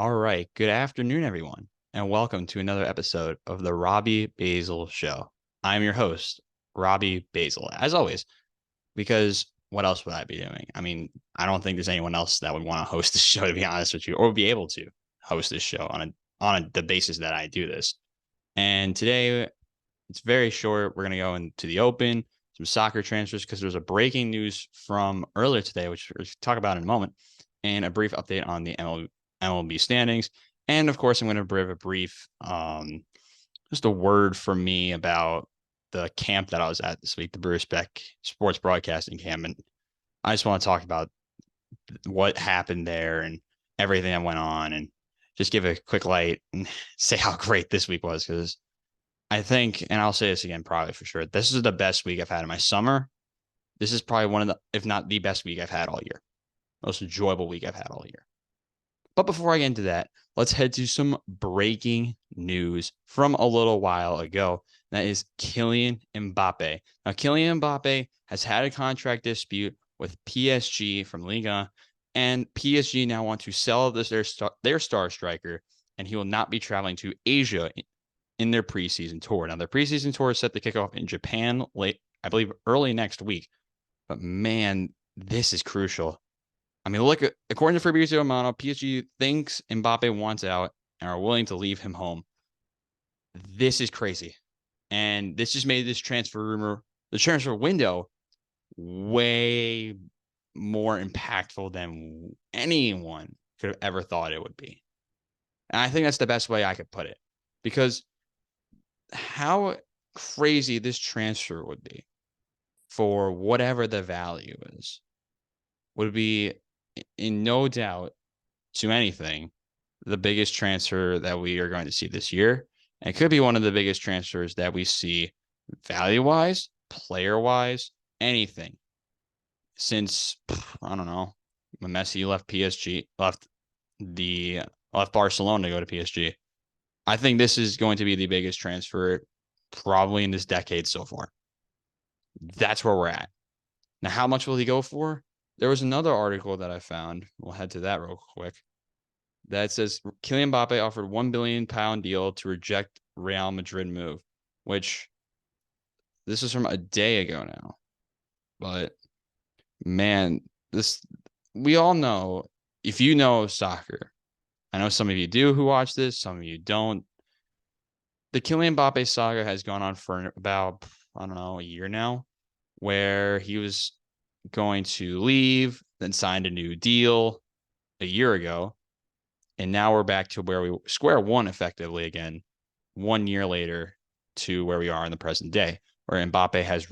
All right. Good afternoon, everyone, and welcome to another episode of the Robbie Basel Show. I'm your host, Robbie Basel, as always, because what else would I be doing? I mean, I don't think there's anyone else that would want to host this show, to be honest with you, or be able to host this show on the basis that I do this. And today, it's very short. We're going to go into the Open, some soccer transfers, because there's a breaking news from earlier today, which we'll talk about in a moment, and a brief update on the MLB standings. And of course, I'm going to give a brief, just a word from me about the camp that I was at this week, the Bruce Beck Sports Broadcasting Camp. And I just want to talk about what happened there and everything that went on and just give a quick light and say how great this week was, because I think, and I'll say this again, probably for sure, this is the best week I've had in my summer. This is probably one of the, if not the best week I've had all year, most enjoyable week I've had all year. But before I get into that, let's head to some breaking news from a little while ago. That is Kylian Mbappe. Now, Kylian Mbappe has had a contract dispute with PSG from Liga, and PSG now want to sell their star striker, and he will not be traveling to Asia in their preseason tour. Now, their preseason tour is set to kick off in Japan late, I believe, early next week. But man, this is crucial. I mean, look, according to Fabrizio Romano, PSG thinks Mbappe wants out and are willing to leave him home. This is crazy. And this just made this the transfer window, way more impactful than anyone could have ever thought it would be. And I think that's the best way I could put it, because how crazy this transfer would be for whatever the value is would be, in no doubt to anything, the biggest transfer that we are going to see this year. And it could be one of the biggest transfers that we see value-wise, player-wise, anything since, I don't know, when Messi left Barcelona to go to PSG. I think this is going to be the biggest transfer probably in this decade so far. That's where we're at. Now, how much will he go for? There was another article that I found. We'll head to that real quick. That says Kylian Mbappe offered £1 billion deal to reject Real Madrid move, which this is from a day ago now. But man, we all know, if you know soccer, I know some of you do who watch this, some of you don't. The Kylian Mbappe saga has gone on for about, I don't know, a year now, where he was going to leave, then signed a new deal a year ago. And now we're back to where we square one effectively again, 1 year later, to where we are in the present day, where Mbappe has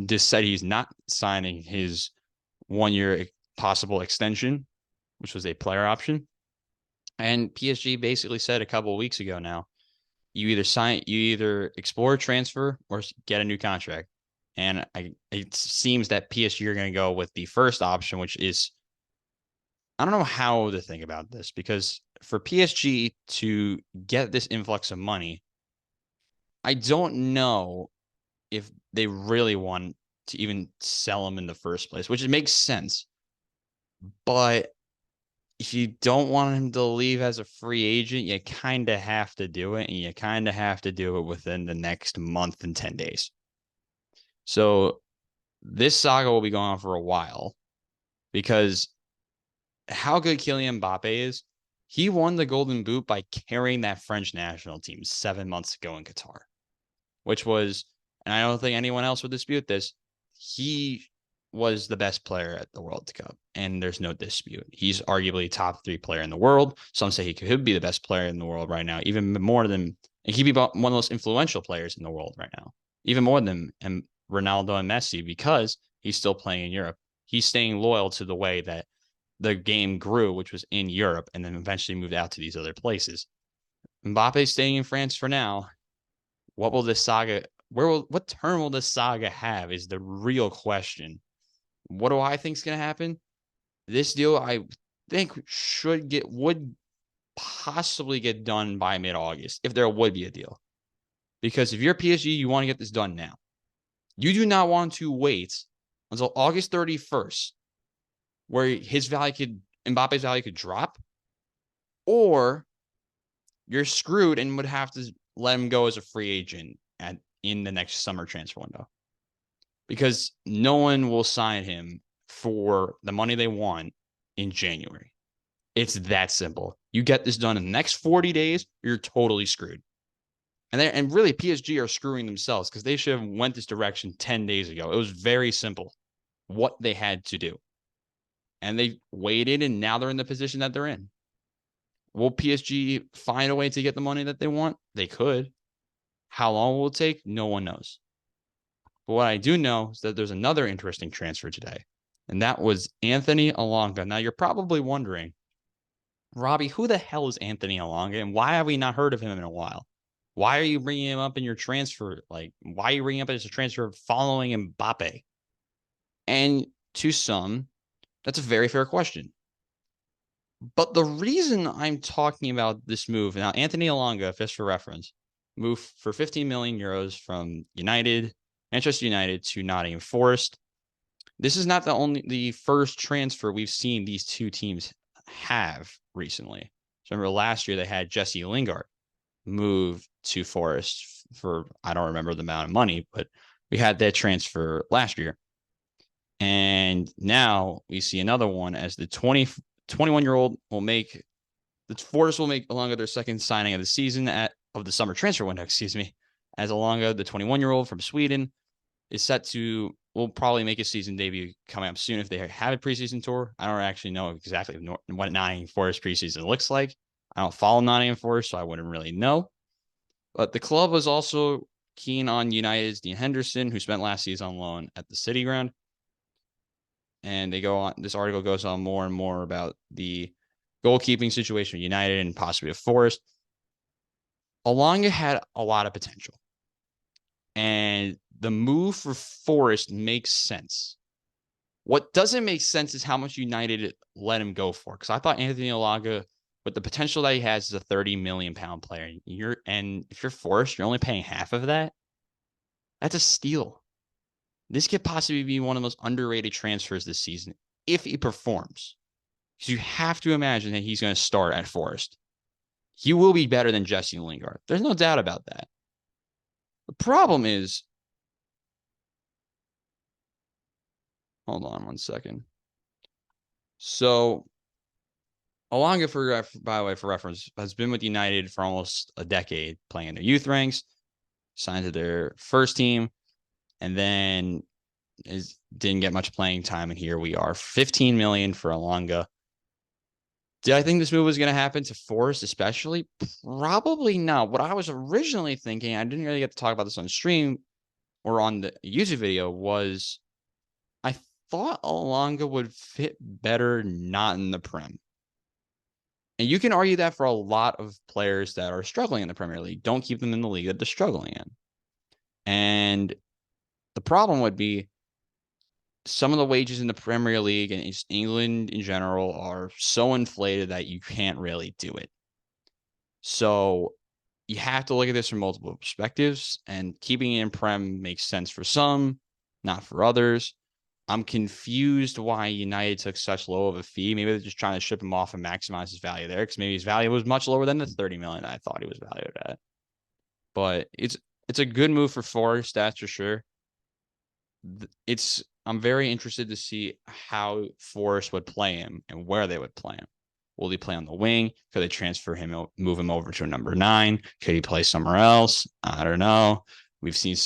just said he's not signing his 1 year possible extension, which was a player option. And PSG basically said a couple of weeks ago now, you either explore a transfer or get a new contract. And it seems that PSG are going to go with the first option, which is, I don't know how to think about this, because for PSG to get this influx of money, I don't know if they really want to even sell him in the first place, which it makes sense. But if you don't want him to leave as a free agent, you kind of have to do it, and you kind of have to do it within the next month and 10 days. So this saga will be going on for a while, because how good Kylian Mbappe is, he won the Golden Boot by carrying that French national team 7 months ago in Qatar, which was, and I don't think anyone else would dispute this, he was the best player at the World Cup, and there's no dispute. He's arguably top 3 player in the world. Some say he could be the best player in the world right now, even more than, and he'd be one of the most influential players in the world right now, even more than Ronaldo and Messi, because he's still playing in Europe. He's staying loyal to the way that the game grew, which was in Europe, and then eventually moved out to these other places. Mbappe staying in France for now. What will this saga, what turn will this saga have is the real question. What do I think is going to happen? This deal, I think, would possibly get done by mid-August, if there would be a deal. Because if you're PSG, you want to get this done now. You do not want to wait until August 31st, where Mbappe's value could drop, or you're screwed and would have to let him go as a free agent in the next summer transfer window, because no one will sign him for the money they want in January. It's that simple. You get this done in the next 40 days, you're totally screwed. And really, PSG are screwing themselves because they should have went this direction 10 days ago. It was very simple what they had to do. And they waited, and now they're in the position that they're in. Will PSG find a way to get the money that they want? They could. How long will it take? No one knows. But what I do know is that there's another interesting transfer today, and that was Anthony Alonga. Now, you're probably wondering, Robbie, who the hell is Anthony Alonga, and why have we not heard of him in a while? Why are you bringing him up in your transfer? Why are you bringing up as a transfer following Mbappe? And to some, that's a very fair question. But the reason I'm talking about this move, now, Anthony Alonga, just for reference, moved for 15 million euros from Manchester United to Nottingham Forest. This is not the first transfer we've seen these two teams have recently. So remember last year they had Jesse Lingard move to Forest for, I don't remember the amount of money, but we had that transfer last year. And now we see another one as the 21-year-old Forest will make Alonga their second signing of the season of the summer transfer window, as Alonga, the 21-year-old from Sweden, will probably make his season debut coming up soon if they have a preseason tour. I don't actually know exactly what Nottingham Forest preseason looks like. I don't follow Nottingham Forest, so I wouldn't really know. But the club was also keen on United's Dean Henderson, who spent last season on loan at the City Ground. And this article goes on more and more about the goalkeeping situation of United and possibly of Forest. Alonga had a lot of potential. And the move for Forest makes sense. What doesn't make sense is how much United let him go for. Because I thought Anthony Alonga, with the potential that he has, is a 30 million pound player. And if you're Forest, you're only paying half of that. That's a steal. This could possibly be one of the most underrated transfers this season if he performs. Because you have to imagine that he's going to start at Forest. He will be better than Jesse Lingard. There's no doubt about that. The problem is, hold on one second. So, Alonga, by the way, for reference, has been with United for almost a decade, playing in their youth ranks, signed to their first team, and then didn't get much playing time. And here we are, 15 million for Alonga. Did I think this move was going to happen to Forest, especially? Probably not. What I was originally thinking, I didn't really get to talk about this on stream or on the YouTube video, was I thought Alonga would fit better not in the Prem. And you can argue that for a lot of players that are struggling in the Premier League. Don't keep them in the league that they're struggling in. And the problem would be some of the wages in the Premier League and England in general are so inflated that you can't really do it. So you have to look at this from multiple perspectives, and keeping it in Prem makes sense for some, not for others. I'm confused why United took such low of a fee. Maybe they're just trying to ship him off and maximize his value there, because maybe his value was much lower than the 30 million I thought he was valued at. But it's a good move for Forest, that's for sure. I'm very interested to see how Forest would play him and where they would play him. Will he play on the wing? Could they transfer him, move him over to a number 9? Could he play somewhere else? I don't know. We've seen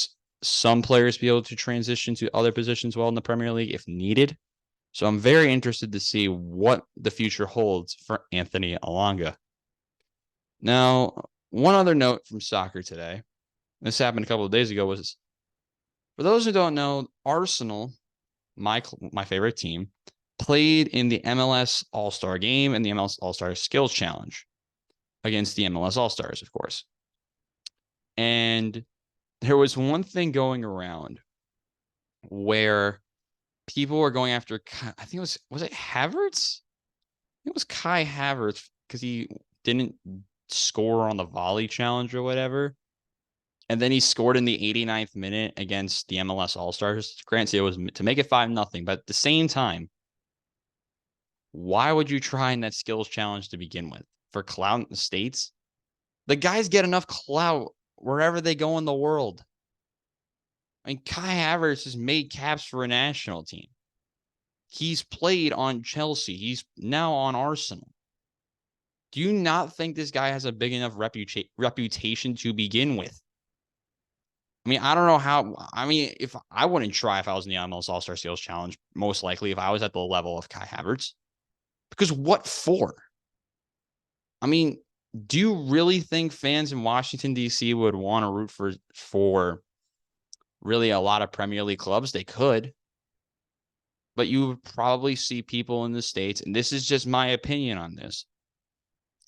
some players be able to transition to other positions well in the Premier League if needed. So I'm very interested to see what the future holds for Anthony Alonga. Now, one other note from soccer today, this happened a couple of days ago, was, for those who don't know, Arsenal, my favorite team, played in the MLS All-Star game and the MLS All-Star Skills Challenge against the MLS All-Stars, of course. And there was one thing going around where people were going after, I think was it Havertz? It was Kai Havertz, because he didn't score on the volley challenge or whatever. And then he scored in the 89th minute against the MLS All-Stars. Granted, it was to make it 5-0, but at the same time, why would you try in that skills challenge to begin with? for clout in the States. The guys get enough clout wherever they go in the world. I mean, Kai Havertz has made caps for a national team. He's played on Chelsea. He's now on Arsenal. Do you not think this guy has a big enough reputation to begin with? I mean, I don't know how. I mean, if I wouldn't try if I was in the MLS All-Star Skills Challenge, most likely if I was at the level of Kai Havertz. Because what for? I mean, do you really think fans in Washington, D.C. would want to root for really a lot of Premier League clubs? They could. But you would probably see people in the States, and this is just my opinion on this,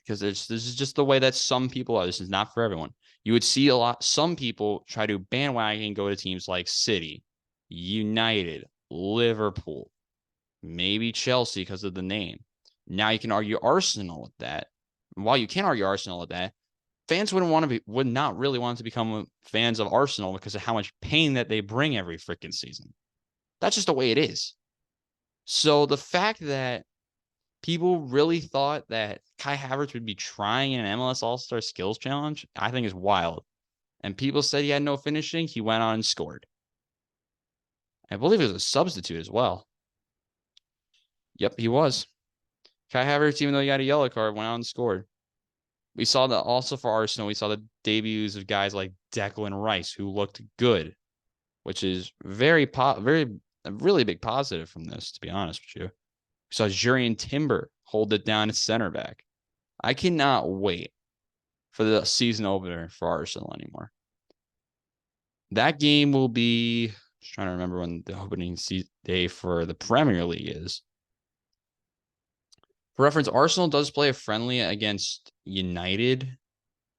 because this is just the way that some people are. This is not for everyone. You would see some people try to bandwagon and go to teams like City, United, Liverpool, maybe Chelsea because of the name. Now you can argue Arsenal with that. And while you can argue Arsenal with that, fans would not really want to become fans of Arsenal because of how much pain that they bring every freaking season. That's just the way it is. So the fact that people really thought that Kai Havertz would be trying an MLS All-Star Skills Challenge, I think is wild. And people said he had no finishing. He went on and scored. I believe it was a substitute as well. Yep, he was. Kai Havertz, even though he got a yellow card, went out and scored. We saw that also for Arsenal. We saw the debuts of guys like Declan Rice, who looked good, which is a really big positive from this, to be honest with you. We saw Jurrien Timber hold it down at center back. I cannot wait for the season opener for Arsenal anymore. That game will be, just trying to remember when the opening day for the Premier League is. For reference, Arsenal does play a friendly against United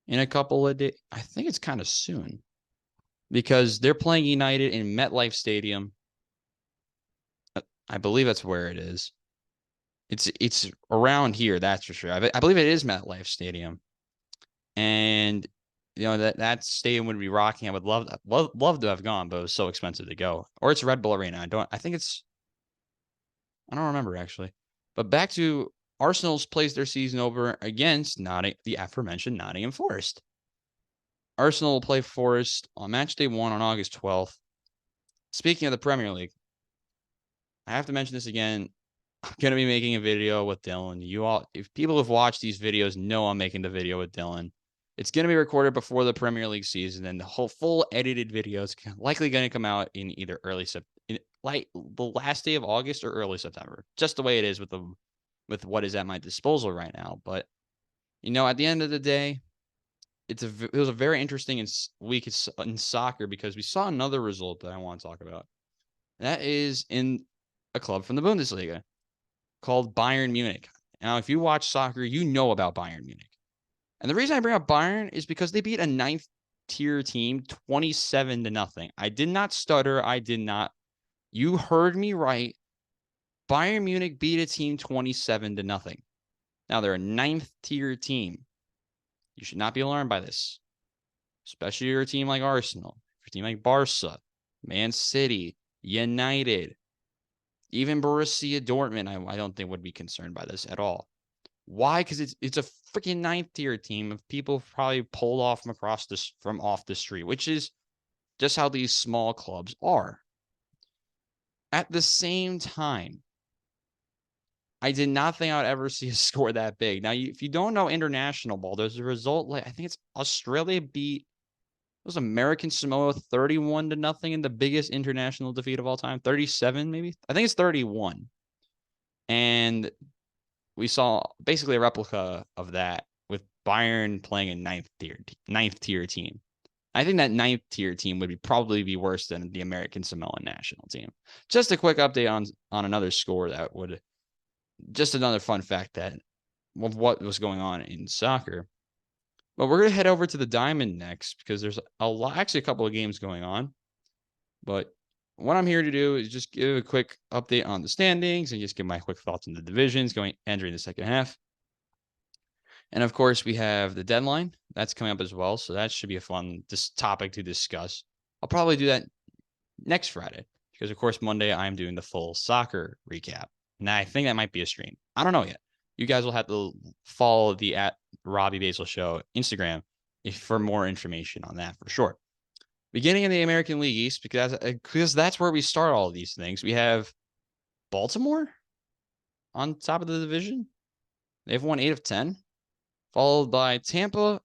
in a couple of days. I think it's kind of soon because they're playing United in MetLife Stadium. I believe that's where it is. It's around here, that's for sure. I believe it is MetLife Stadium, and you know that stadium would be rocking. I would love to have gone, but it was so expensive to go. Or it's Red Bull Arena. I don't remember actually. But back to Arsenal's plays their season over against the aforementioned Nottingham Forest. Arsenal will play Forest on match day 1 on August 12th. Speaking of the Premier League, I have to mention this again. I'm going to be making a video with Dylan. If people have watched these videos, know I'm making the video with Dylan. It's going to be recorded before the Premier League season, and the whole full edited video is likely going to come out in either like the last day of August or early September. Just the way it is with what is at my disposal right now. But at the end of the day, it was a very interesting week in soccer because we saw another result that I want to talk about. That is in a club from the Bundesliga called Bayern Munich. Now, if you watch soccer, you know about Bayern Munich. And the reason I bring up Bayern is because they beat a 9th tier team 27-0. I did not stutter. You heard me right. Bayern Munich beat a team 27-0. Now, they're a 9th tier team. You should not be alarmed by this, especially your team like Arsenal, your team like Barca, Man City, United, even Borussia Dortmund. I don't think would be concerned by this at all. Why? Because it's a freaking 9th tier team of people probably pulled off from off the street, which is just how these small clubs are. At the same time, I did not think I would ever see a score that big. Now, if you don't know international ball, there's a result. I think it's Australia beat American Samoa 31-0 in the biggest international defeat of all time. 37, maybe? I think it's 31. And we saw basically a replica of that with Bayern playing a 9th tier team. I think that 9th tier team would probably be worse than the American Samoan national team. Just a quick update on another score that would. Just another fun fact of what was going on in soccer. But we're going to head over to the Diamond next because there's actually a couple of games going on. But what I'm here to do is just give a quick update on the standings and just give my quick thoughts on the divisions entering the second half. And of course, we have the deadline that's coming up as well. So that should be a fun topic to discuss. I'll probably do that next Friday because, of course, Monday I'm doing the full soccer recap. Now, I think that might be a stream. I don't know yet. You guys will have to follow the at Robbie Basel Show Instagram for more information on that for sure. Beginning in the American League East, because that's where we start all of these things. We have Baltimore on top of the division. They've won 8 of 10, followed by Tampa,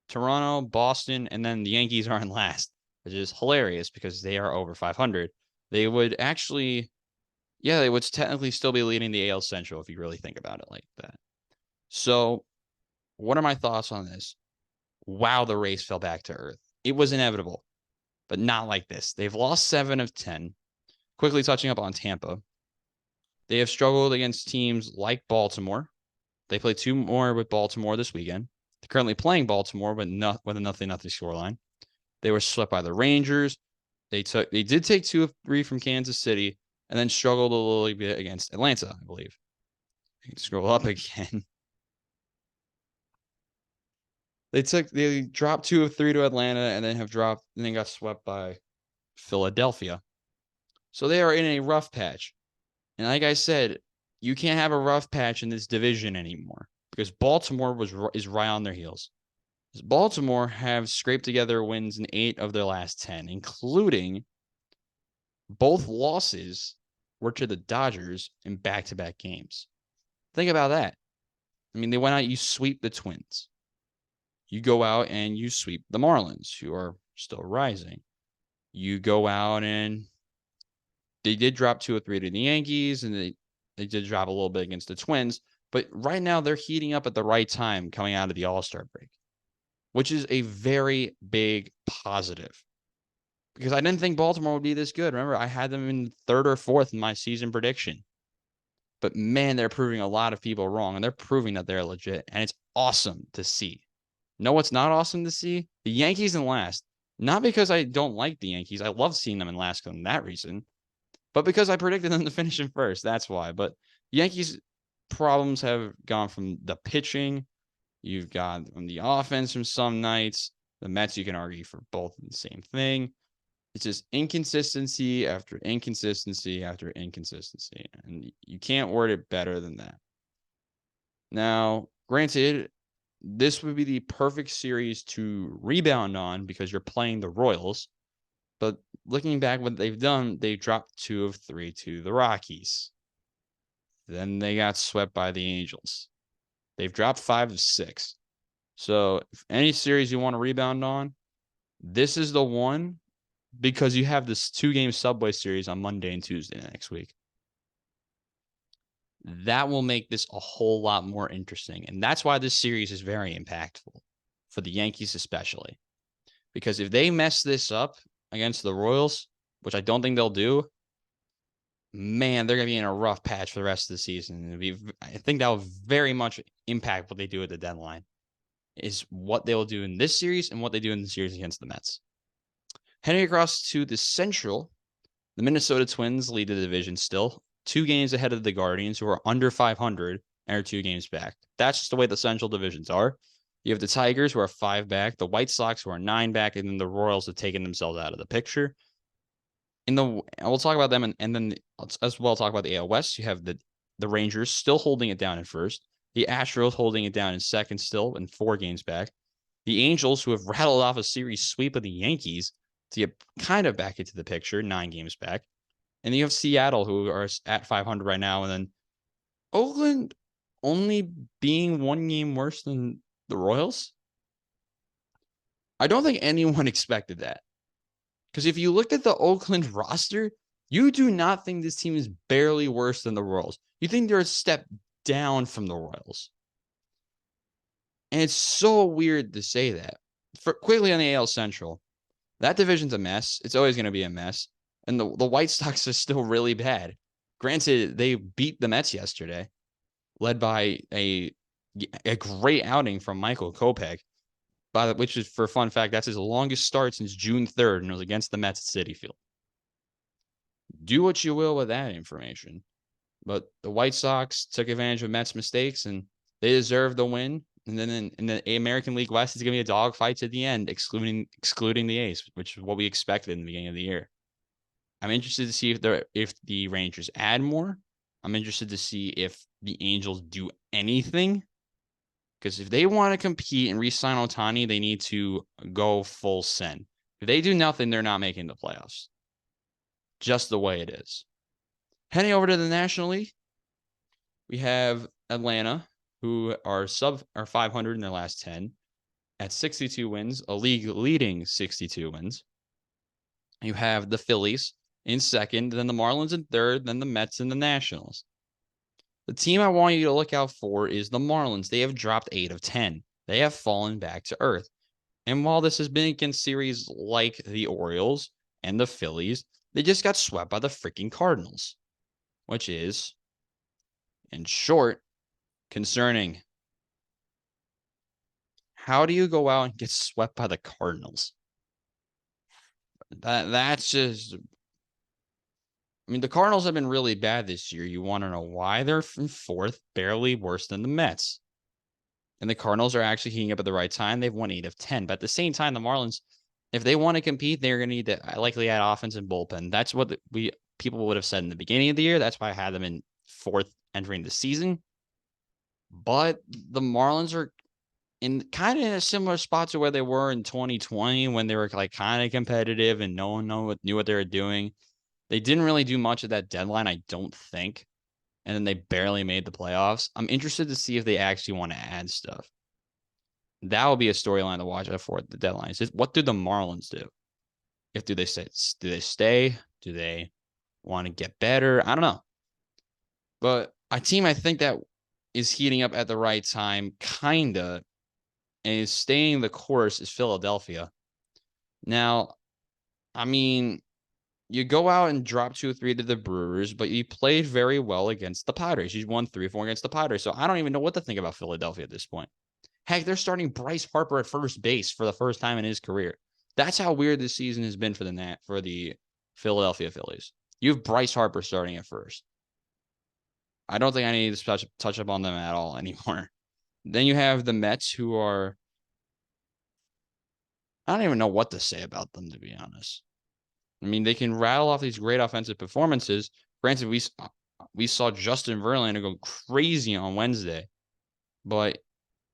Toronto, Boston, and then the Yankees are in last, which is hilarious because they are over 500. They would actually, they would technically still be leading the AL Central if you really think about it like that. So, what are my thoughts on this? Wow, the race fell back to earth. It was inevitable, but not like this. They've lost 7 of 10. Quickly touching up on Tampa, they have struggled against teams like Baltimore. They play 2 more with Baltimore this weekend. They're currently playing Baltimore, but with a 0-0 scoreline. They were swept by the Rangers. They did take 2 of 3 from Kansas City, and then struggled a little bit against Atlanta, I believe. You can scroll up again. They dropped 2 of 3 to Atlanta, and then got swept by Philadelphia. So they are in a rough patch. And like I said, you can't have a rough patch in this division anymore because Baltimore is right on their heels. Baltimore have scraped together wins in 8 of their last 10, including both losses were to the Dodgers in back-to-back games. Think about that. I mean, they went out, you sweep the Twins. You go out and you sweep the Marlins, who are still rising. You go out and they did drop 2 or 3 to the Yankees, and they did drop a little bit against the Twins. But right now, they're heating up at the right time coming out of the All-Star break, which is a very big positive. Because I didn't think Baltimore would be this good. Remember, I had them in 3rd or 4th in my season prediction. But man, they're proving a lot of people wrong, and they're proving that they're legit, and it's awesome to see. Know what's not awesome to see? The Yankees in last. Not because I don't like the Yankees. I love seeing them in last for that reason. But because I predicted them to finish in first. That's why. But Yankees' problems have gone from the pitching. You've got from the offense from some nights. The Mets, you can argue for both the same thing. It's just inconsistency after inconsistency after inconsistency. And you can't word it better than that. Now, granted, this would be the perfect series to rebound on because you're playing the Royals. But looking back what they've done, they dropped 2 of 3 to the Rockies. Then they got swept by the Angels. They've dropped 5 of 6. So if any series you want to rebound on, this is the one because you have this 2-game Subway series on Monday and Tuesday next week. That will make this a whole lot more interesting. And that's why this series is very impactful for the Yankees especially. Because if they mess this up against the Royals, which I don't think they'll do, man, they're going to be in a rough patch for the rest of the season. I think that will very much impact what they do at the deadline, is what they will do in this series and what they do in the series against the Mets. Heading across to the Central, the Minnesota Twins lead the division still, 2 games ahead of the Guardians, who are under 500 and are 2 games back. That's just the way the Central divisions are. You have the Tigers, who are 5 back, the White Sox, who are 9 back, and then the Royals have taken themselves out of the picture. We'll talk about them, and then as well talk about the AL West. You have the Rangers still holding it down in first, the Astros holding it down in second still, and 4 games back. The Angels, who have rattled off a series sweep of the Yankees to get kind of back into the picture, 9 games back. And you have Seattle, who are at 500 right now, and then Oakland only being 1 game worse than the Royals. I don't think anyone expected that. Because if you look at the Oakland roster, you do not think this team is barely worse than the Royals. You think they're a step down from the Royals. And it's so weird to say that. Quickly on the AL Central, that division's a mess. It's always going to be a mess. And the White Sox are still really bad. Granted, they beat the Mets yesterday, led by a great outing from Michael Kopech, which is, for a fun fact, that's his longest start since June 3rd, and it was against the Mets at Citi Field. Do what you will with that information. But the White Sox took advantage of Mets' mistakes, and they deserved the win. And then in the American League West, it's going to be a dogfight to the end, excluding the A's, which is what we expected in the beginning of the year. I'm interested to see if the Rangers add more. I'm interested to see if the Angels do anything. Because if they want to compete and re-sign Ohtani, they need to go full send. If they do nothing, they're not making the playoffs. Just the way it is. Heading over to the National League, we have Atlanta, who are 500 in their last 10 at 62 wins, a league leading 62 wins. You have the Phillies in second, then the Marlins in third, then the Mets and the Nationals. The team I want you to look out for is the Marlins. They have dropped 8 of 10. They have fallen back to earth. And while this has been against series like the Orioles and the Phillies, they just got swept by the freaking Cardinals, which is, in short, concerning. How do you go out and get swept by the Cardinals? That's just. I mean, the Cardinals have been really bad this year. You want to know why? They're in fourth, barely worse than the Mets. And the Cardinals are actually heating up at the right time. They've won 8 of 10. But at the same time, the Marlins, if they want to compete, they're going to need to likely add offense and bullpen. That's what people would have said in the beginning of the year. That's why I had them in fourth entering the season. But the Marlins are in kind of in a similar spot to where they were in 2020 when they were like kind of competitive and no one knew what they were doing. They didn't really do much at that deadline, I don't think. And then they barely made the playoffs. I'm interested to see if they actually want to add stuff. That will be a storyline to watch out for at the deadline. What do the Marlins do? Do they stay? Do they want to get better? I don't know. But a team I think that is heating up at the right time, kinda, and is staying the course is Philadelphia. Now, I mean, you go out and drop 2-3 to the Brewers, but you played very well against the Padres. You won 3-4 against the Padres. So I don't even know what to think about Philadelphia at this point. Heck, they're starting Bryce Harper at first base for the first time in his career. That's how weird this season has been for the Philadelphia Phillies. You have Bryce Harper starting at first. I don't think I need to touch up on them at all anymore. Then you have the Mets, who are, I don't even know what to say about them, to be honest. I mean, they can rattle off these great offensive performances. Granted, we saw Justin Verlander go crazy on Wednesday, but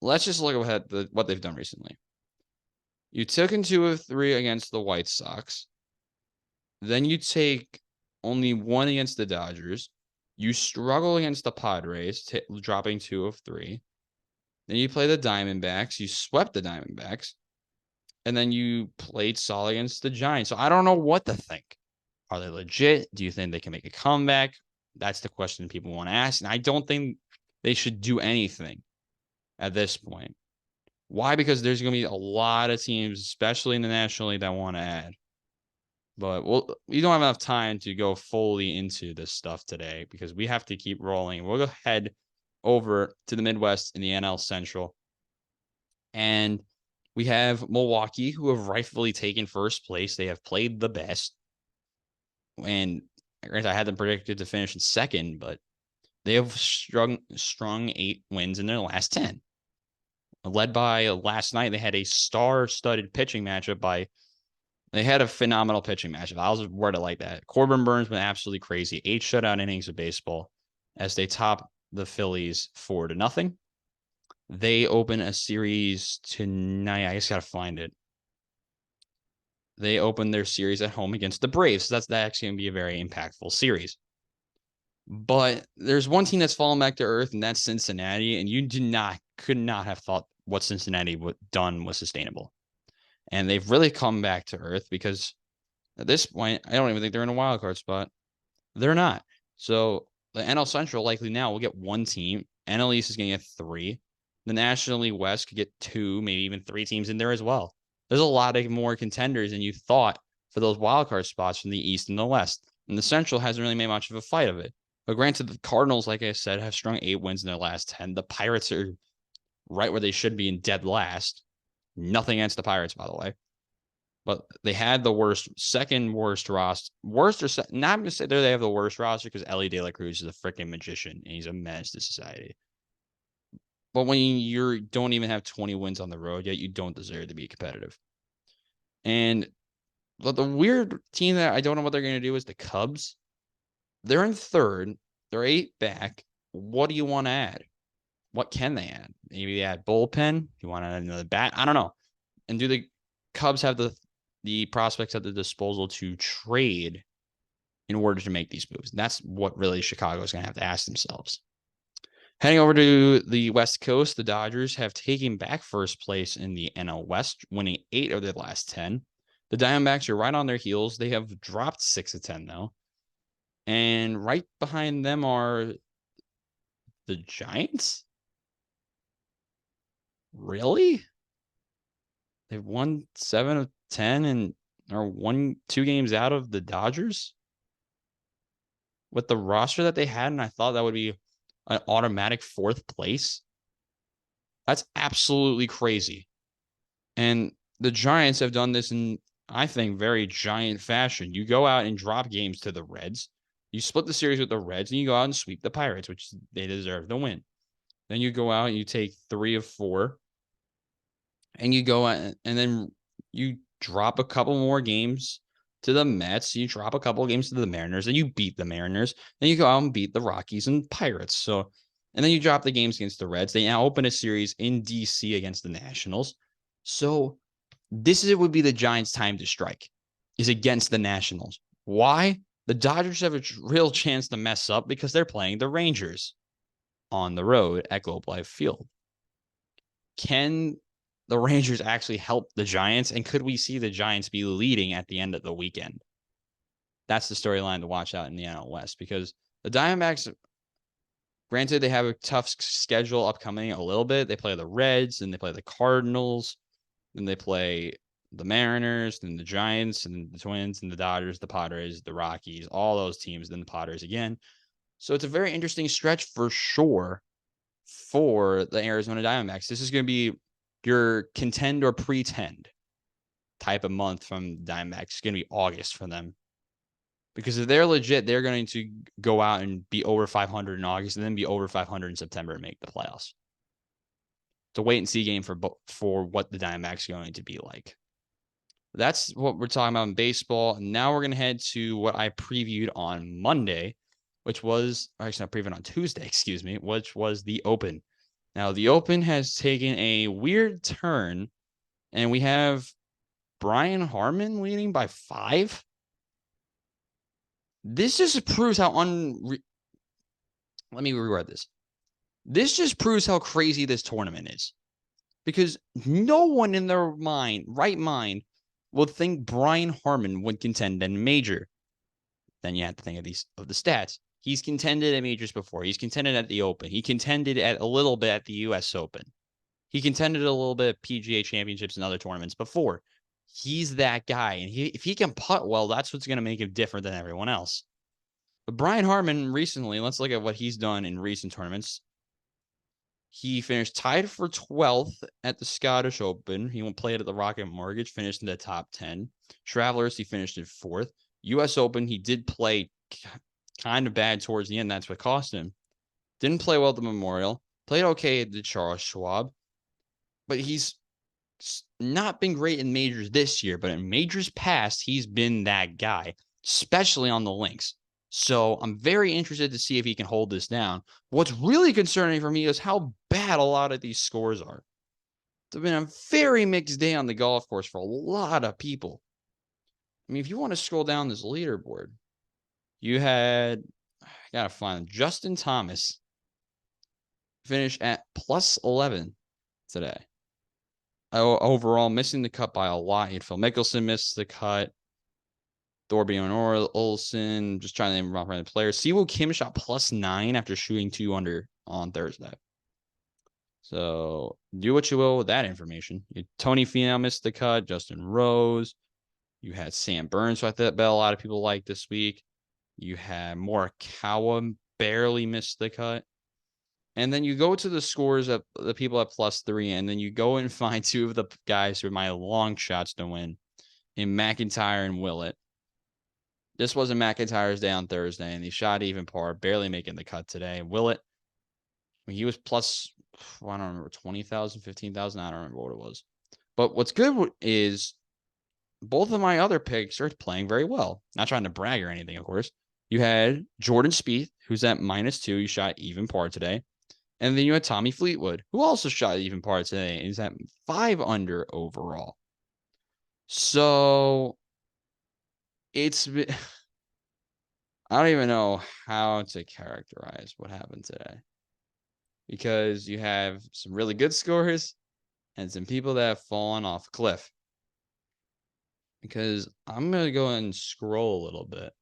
let's just look at what they've done recently. You took in 2 of 3 against the White Sox. Then you take only 1 against the Dodgers. You struggle against the Padres, dropping 2 of 3. Then you play the Diamondbacks. You swept the Diamondbacks. And then you played solid against the Giants. So I don't know what to think. Are they legit? Do you think they can make a comeback? That's the question people want to ask. And I don't think they should do anything at this point. Why? Because there's going to be a lot of teams, especially in the National League, that want to add. But we don't have enough time to go fully into this stuff today because we have to keep rolling. We'll go head over to the Midwest in the NL Central. And we have Milwaukee, who have rightfully taken first place. They have played the best. And I had them predicted to finish in second, but they have strung 8 wins in their last 10. Led by last night, they had a star-studded pitching matchup they had a phenomenal pitching matchup. I'll word it like that. Corbin Burns went absolutely crazy. 8 shutout innings of baseball as they top the Phillies 4-0. They open a series tonight. I just got to find it. They open their series at home against the Braves. So that's actually going to be a very impactful series. But there's one team that's fallen back to earth, and that's Cincinnati. And you could not have thought what Cincinnati done was sustainable. And they've really come back to earth because at this point, I don't even think they're in a wild card spot. They're not. So the NL Central likely now will get 1 team. NL East is going to get 3. The National League West could get 2, maybe even 3 teams in there as well. There's a lot of more contenders than you thought for those wildcard spots from the East and the West. And the Central hasn't really made much of a fight of it. But granted, the Cardinals, like I said, have strung 8 wins in their last 10. The Pirates are right where they should be in dead last. Nothing against the Pirates, by the way. But they had the second worst roster. Not going to say they have the worst roster because Ellie De La Cruz is a freaking magician and he's a menace to society. But when you don't even have 20 wins on the road yet, you don't deserve to be competitive. But the weird team that I don't know what they're going to do is the Cubs. They're in third. They're 8 back. What do you want to add? what can they add? Maybe they add bullpen. You want to add another bat? I don't know. And do the Cubs have the prospects at the disposal to trade in order to make these moves? That's what really Chicago is going to have to ask themselves. Heading over to the West Coast, the Dodgers have taken back first place in the NL West, winning 8 of their last 10. The Diamondbacks are right on their heels. They have dropped 6 of 10, though. And right behind them are the Giants? Really? They've won 7 of 10 and are 2 games out of the Dodgers? With the roster that they had, and I thought that would be an automatic 4th place. That's absolutely crazy. And the Giants have done this in, I think, very giant fashion. You go out and drop games to the Reds. You split the series with the Reds, and you go out and sweep the Pirates, which they deserve to win. Then you go out and you take 3 of 4, and you go out and then you drop a couple more games to the Mets. You drop a couple of games to the Mariners, and you beat the Mariners. Then you go out and beat the Rockies and Pirates. So, and then you drop the games against the Reds. They now open a series in DC against the Nationals. So would be the Giants' time to strike, is against the Nationals. Why? The Dodgers have a real chance to mess up because they're playing the Rangers on the road at Globe Life Field. Can the Rangers actually help the Giants? And could we see the Giants be leading at the end of the weekend? That's the storyline to watch out in the NL West, because the Diamondbacks, granted, they have a tough schedule upcoming a little bit. They play the Reds, and they play the Cardinals, then they play the Mariners, then the Giants, and the Twins, and the Dodgers, the Padres, the Rockies, all those teams, then the Padres again. So it's a very interesting stretch for sure for the Arizona Diamondbacks. This is going to be your contend or pretend type of month from Diamondbacks. It's going to be August for them. Because if they're legit, they're going to go out and be over 500 in August and then be over 500 in September and make the playoffs. It's a wait and see game for what the Diamondbacks are going to be like. That's what we're talking about in baseball. Now we're going to head to what I previewed on Monday, which was actually not previewed on Tuesday, which was the Open. Now, the Open has taken a weird turn, and we have Brian Harman leading by 5. This just proves how let me reword this. This just proves how crazy this tournament is, because no one in their right mind, would think Brian Harman would contend in a major. Then you have to think of the stats. He's contended at majors before. He's contended at the Open. He contended at a little bit at the U.S. Open. He contended a little bit at PGA Championships and other tournaments before. He's that guy, and if he can putt well, that's what's going to make him different than everyone else. But Brian Harman recently, let's look at what he's done in recent tournaments. He finished tied for 12th at the Scottish Open. He won't play it at the Rocket Mortgage, finished in the top 10. Travelers, he finished in 4th. U.S. Open, he did play kind of bad towards the end. That's what cost him. Didn't play well at the Memorial. Played okay at the Charles Schwab. But he's not been great in majors this year. But in majors past, he's been that guy, especially on the links. So I'm very interested to see if he can hold this down. What's really concerning for me is how bad a lot of these scores are. It's been a very mixed day on the golf course for a lot of people. I mean, if you want to scroll down this leaderboard, you had, I gotta find Justin Thomas finished at plus 11 today. Overall, missing the cut by a lot. Phil Mickelson missed the cut. Thorbjorn Olsen, just trying to name random players. Siwoo Kim shot plus 9 after shooting 2 under on Thursday. So do what you will with that information. Tony Finau missed the cut. Justin Rose. You had Sam Burns, who I bet a lot of people like this week. You had Morikawa barely missed the cut. And then you go to the scores of the people at plus 3, and then you go and find 2 of the guys who are my long shots to win in McIntyre and Willett. This wasn't McIntyre's day on Thursday, and he shot even par, barely making the cut today. Willett, he was plus, I don't remember, 20,000, 15,000. I don't remember what it was. But what's good is both of my other picks are playing very well. Not trying to brag or anything, of course. You had Jordan Spieth, who's at -2. He shot even par today. And then you had Tommy Fleetwood, who also shot even par today, and he's at 5 under overall. So it's I don't even know how to characterize what happened today, because you have some really good scores and some people that have fallen off a cliff. Because I'm going to go and scroll a little bit,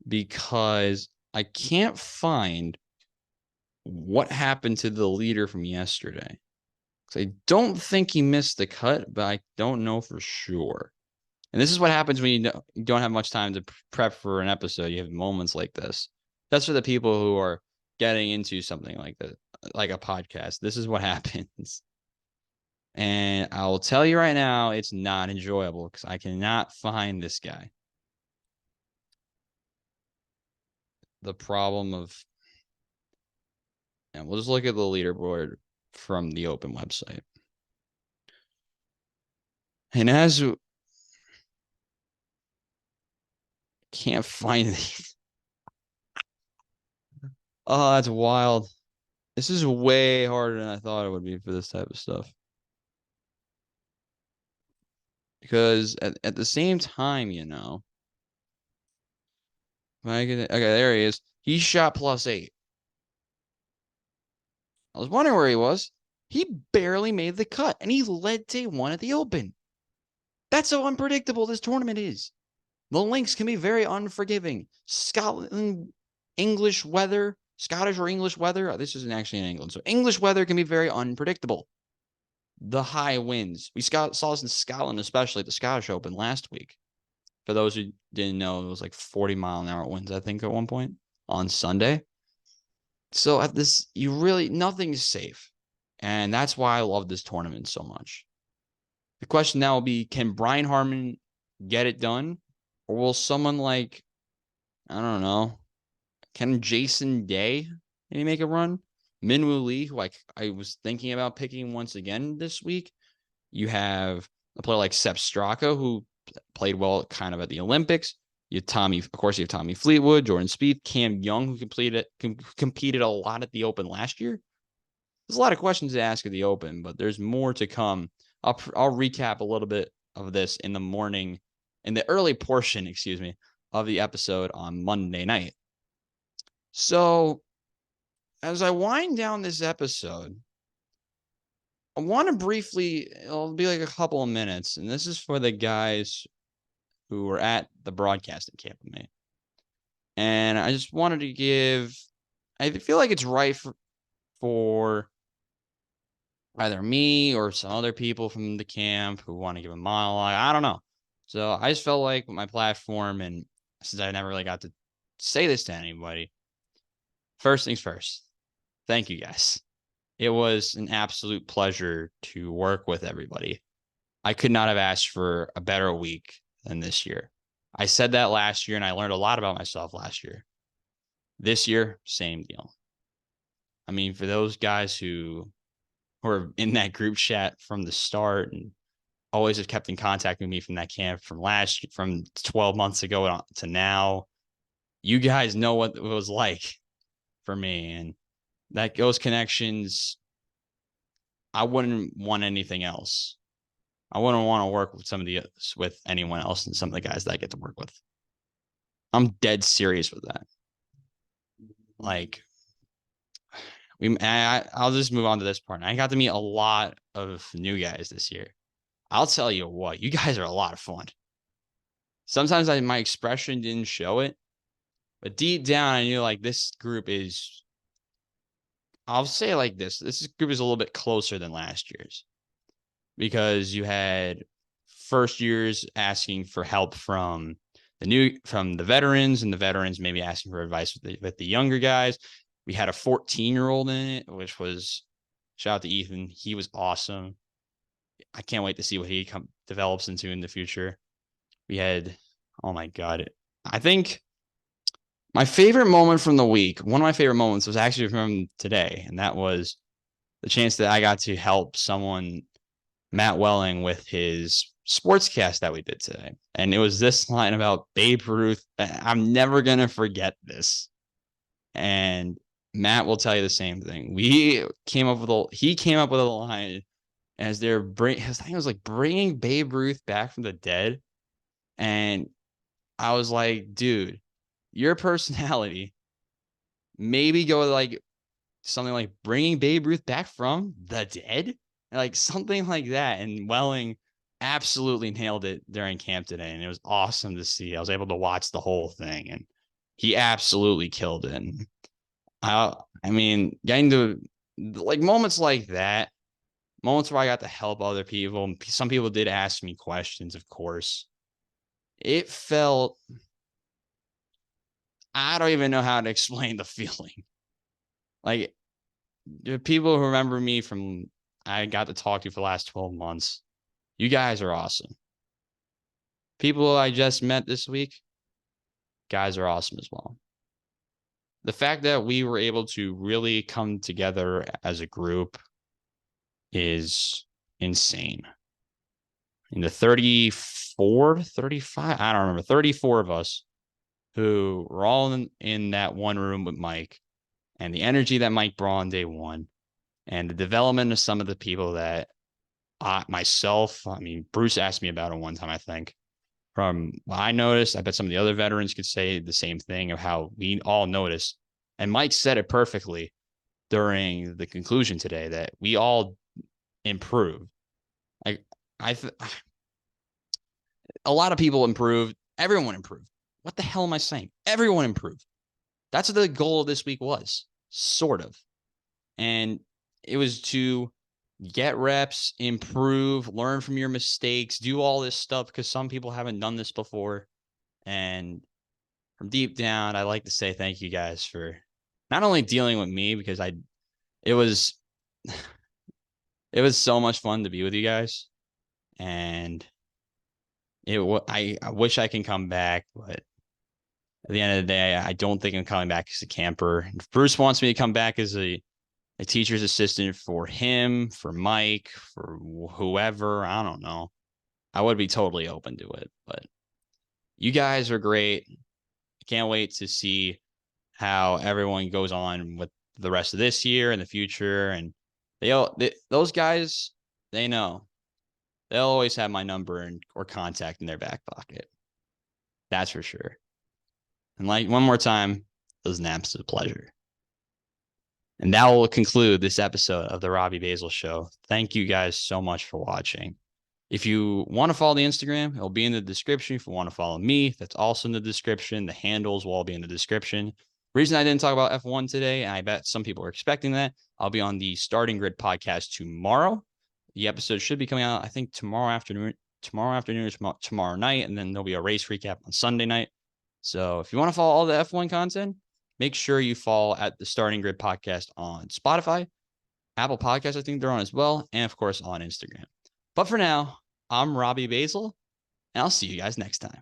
because I can't find what happened to the leader from yesterday. I don't think he missed the cut, but I don't know for sure. And this is what happens when you don't have much time to prep for an episode. You have moments like this. That's for the people who are getting into something like that, like a podcast. This is what happens. And I will tell you right now, it's not enjoyable because I cannot find this guy. The problem of, and we'll just look at the leaderboard from the Open website. And as can't find these. Oh, that's wild. This is way harder than I thought it would be for this type of stuff. Because at the same time, okay, there he is. He shot +8. I was wondering where he was. He barely made the cut, and he led day 1 at the Open. That's how unpredictable this tournament is. The links can be very unforgiving. Scotland, English weather, Scottish or English weather. This isn't actually in England. So English weather can be very unpredictable. The high winds. We saw this in Scotland, especially at the Scottish Open last week. For those who didn't know, it was like 40-mile-an-hour winds, I think, at one point on Sunday. So at this, nothing's safe. And that's why I love this tournament so much. The question now will be, can Brian Harman get it done? Or will someone like, I don't know, can Jason Day maybe make a run? Minwoo Lee, who I was thinking about picking once again this week. You have a player like Sepp Straka, who played well kind of at the Olympics. You have Tommy Fleetwood, Jordan Spieth, Cam Young, who competed a lot at the Open last year. There's a lot of questions to ask at the Open, but there's more to come. I'll recap a little bit of this in the early portion, of the episode on Monday night. So as I wind down this episode, I want to briefly, it'll be like a couple of minutes, and this is for the guys who were at the broadcasting camp with me. And I just wanted to I feel like it's right for either me or some other people from the camp who want to give a monologue. I don't know. So I just felt like with my platform, and since I never really got to say this to anybody, first things first, thank you guys. It was an absolute pleasure to work with everybody. I could not have asked for a better week than this year. I said that last year, and I learned a lot about myself last year. This year, same deal. I mean, for those guys who were in that group chat from the start and always have kept in contact with me from that camp from 12 months ago to now, you guys know what it was like for me. And those connections, I wouldn't want anything else. I wouldn't want to work with anyone else and some of the guys that I get to work with. I'm dead serious with that. Like, I'll just move on to this part. I got to meet a lot of new guys this year. I'll tell you what, you guys are a lot of fun. Sometimes my expression didn't show it, but deep down I knew like this group is, I'll say it like this group is a little bit closer than last year's, because you had first years asking for help from the veterans, and the veterans maybe asking for advice with the younger guys. We had a 14-year-old in it, which was, shout out to Ethan. He was awesome. I can't wait to see what he develops into in the future. We had, oh my God. I think my favorite moment from the week, one of my favorite moments was actually from today. And that was the chance that I got to help Matt Welling, with his sportscast that we did today. And it was this line about Babe Ruth. I'm never going to forget this. And Matt will tell you the same thing. He came up with a line as they're his thing was like bringing Babe Ruth back from the dead. And I was like, dude, your personality, maybe go like something like bringing Babe Ruth back from the dead, like something like that. And Welling absolutely nailed it during camp today, and it was awesome to see. I was able to watch the whole thing, and he absolutely killed it. And I mean, getting to like moments like that, moments where I got to help other people. Some people did ask me questions, of course. It felt, I don't even know how to explain the feeling. Like, the people who remember me from I got to talk to for the last 12 months, you guys are awesome. People I just met this week, guys are awesome as well. The fact that we were able to really come together as a group is insane. In the 34, 35, I don't remember, 34 of us who were all in that one room with Mike, and the energy that Mike brought on day one, and the development of some of the people that myself, I mean, Bruce asked me about it one time, I think. From what I noticed, I bet some of the other veterans could say the same thing of how we all noticed. And Mike said it perfectly during the conclusion today that we all improved. Like, a lot of people improved. Everyone improved. What the hell am I saying? Everyone improved. That's what the goal of this week was, sort of. And it was to get reps, improve, learn from your mistakes, do all this stuff because some people haven't done this before. And from deep down, I like to say thank you guys for not only dealing with me, because it was it was so much fun to be with you guys. And I wish I can come back, but at the end of the day, I don't think I'm coming back as a camper. If Bruce wants me to come back as a teacher's assistant for him, for Mike, for whoever, I don't know, I would be totally open to it. But you guys are great. I can't wait to see how everyone goes on with the rest of this year and the future. And those guys, they know they'll always have my number or contact in their back pocket. That's for sure. And like one more time, it was an absolute pleasure. And that will conclude this episode of the Robbie Basel Show. Thank you guys so much for watching. If you want to follow the Instagram, it'll be in the description. If you want to follow me, that's also in the description. The handles will all be in the description. Reason I didn't talk about F1 today, and I bet some people are expecting that, I'll be on the Starting Grid podcast tomorrow. The episode should be coming out, I think, tomorrow afternoon or tomorrow night, and then there'll be a race recap on Sunday night. So if you want to follow all the F1 content, make sure you follow at the Starting Grid podcast on Spotify, Apple Podcasts, I think they're on as well, and of course on Instagram. But for now, I'm Robbie Basel, and I'll see you guys next time.